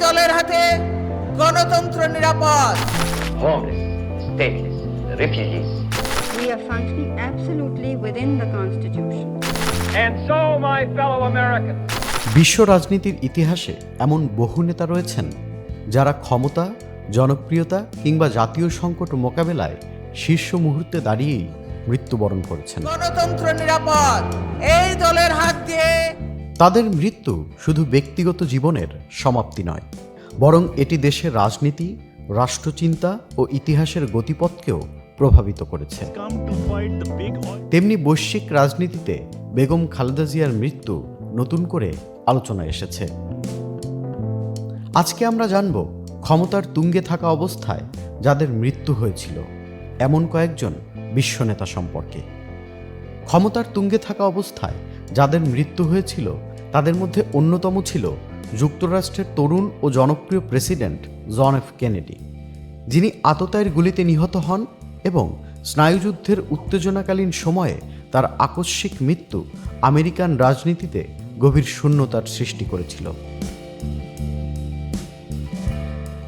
দলের হাতে গণতন্ত্র নিরাপদ। Homeless, stateless, refugees. We are functioning absolutely within the Constitution. And so, my fellow Americans, বিশ্ব রাজনীতির ইতিহাসে এমন বহু নেতা রয়েছেন যারা ক্ষমতা, জনপ্রিয়তা কিংবা জাতীয় সংকট মোকাবেলায় শীর্ষ মুহূর্তে দাঁড়িয়েই মৃত্যুবরণ করেছেন। গণতন্ত্র নিরাপদ এই দলের হাত দিয়ে। তাদের মৃত্যু শুধু ব্যক্তিগত জীবনের সমাপ্তি নয়, বরং এটি দেশের রাজনীতি, রাষ্ট্রচিন্তা ও ইতিহাসের গতিপথকেও প্রভাবিত করেছে। তেমনি বৈশ্বিক রাজনীতিতে বেগম খালেদা জিয়ার মৃত্যু নতুন করে আলোচনায় এসেছে। আজকে আমরা জানব ক্ষমতার তুঙ্গে থাকা অবস্থায় যাদের মৃত্যু হয়েছিল এমন কয়েকজন বিশ্বনেতা সম্পর্কে। ক্ষমতার তুঙ্গে থাকা অবস্থায় যাদের মৃত্যু হয়েছিল তাদের মধ্যে অন্যতম ছিল যুক্তরাষ্ট্রের তরুণ ও জনপ্রিয় প্রেসিডেন্ট জন এফ কেনেডি, যিনি আততায়ীর গুলিতে নিহত হন এবং স্নায়ুযুদ্ধের উত্তেজনাকালীন সময়ে তার আকস্মিক মৃত্যু আমেরিকান রাজনীতিতে গভীর শূন্যতার সৃষ্টি করেছিল।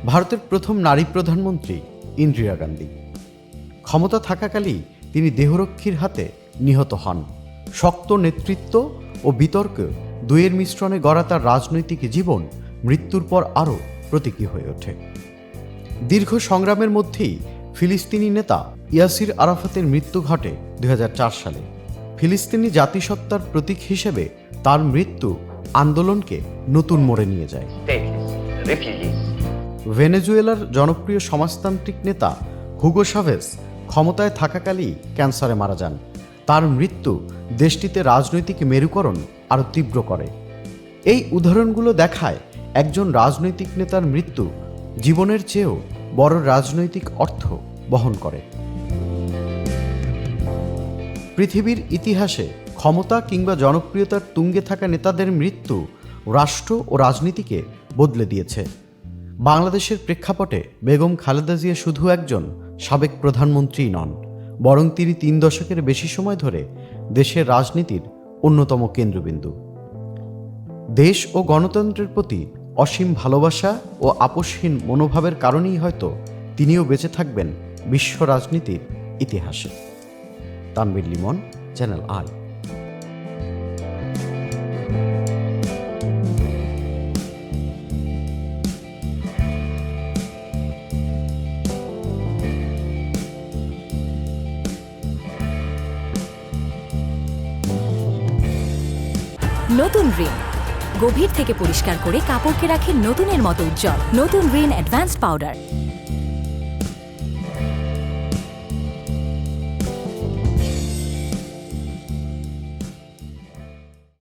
ভারতের প্রথম নারী প্রধানমন্ত্রী ইন্দিরা গান্ধী ক্ষমতা থাকাকালেই তিনি দেহরক্ষীর হাতে নিহত হন। শক্ত নেতৃত্ব ও বিতর্ক দুয়ের মিশ্রণে গড়া তার রাজনৈতিক জীবন মৃত্যুর পর আরও প্রতীকী হয়ে ওঠে। দীর্ঘ সংগ্রামের মধ্যেই ফিলিস্তিনি নেতা ইয়াসির আরাফাতের মৃত্যু ঘটে 2004 সালে। ফিলিস্তিনি জাতিসত্তার প্রতীক হিসেবে তার মৃত্যু আন্দোলনকে নতুন মোড়ে নিয়ে যায়। Stateless, refugees. ভেনেজুয়েলার জনপ্রিয় সমাজতান্ত্রিক নেতা হুগো শাভেজ ক্ষমতায় থাকাকালেই ক্যান্সারে মারা যান। তার মৃত্যু দেশটিতে রাজনৈতিক মেরুকরণ আরও তীব্র করে। এই উদাহরণগুলো দেখায় একজন রাজনৈতিক নেতার মৃত্যু জীবনের চেয়েও বড় রাজনৈতিক অর্থ বহন করে। পৃথিবীর ইতিহাসে ক্ষমতা কিংবা জনপ্রিয়তার তুঙ্গে থাকা নেতাদের মৃত্যু রাষ্ট্র ও রাজনীতিকে বদলে দিয়েছে। বাংলাদেশের প্রেক্ষাপটে বেগম খালেদা জিয়া শুধু একজন সাবেক প্রধানমন্ত্রীই নন, বরং তিনি 3 দশকের বেশি সময় ধরে দেশের রাজনীতির অন্যতম কেন্দ্রবিন্দু। দেশ ও গণতন্ত্রের প্রতি অসীম ভালোবাসা ও আপোষহীন মনোভাবের কারণেই হয়তো তিনিও বেঁচে থাকবেন বিশ্ব রাজনীতির ইতিহাসে। Tanvir Limon, channel I. নতুন রিন গভীর থেকে পরিষ্কার করে কাপড়কে রাখে নতুনের মতো উজ্জ্বল। নতুন রিন অ্যাডভান্সড পাউডার।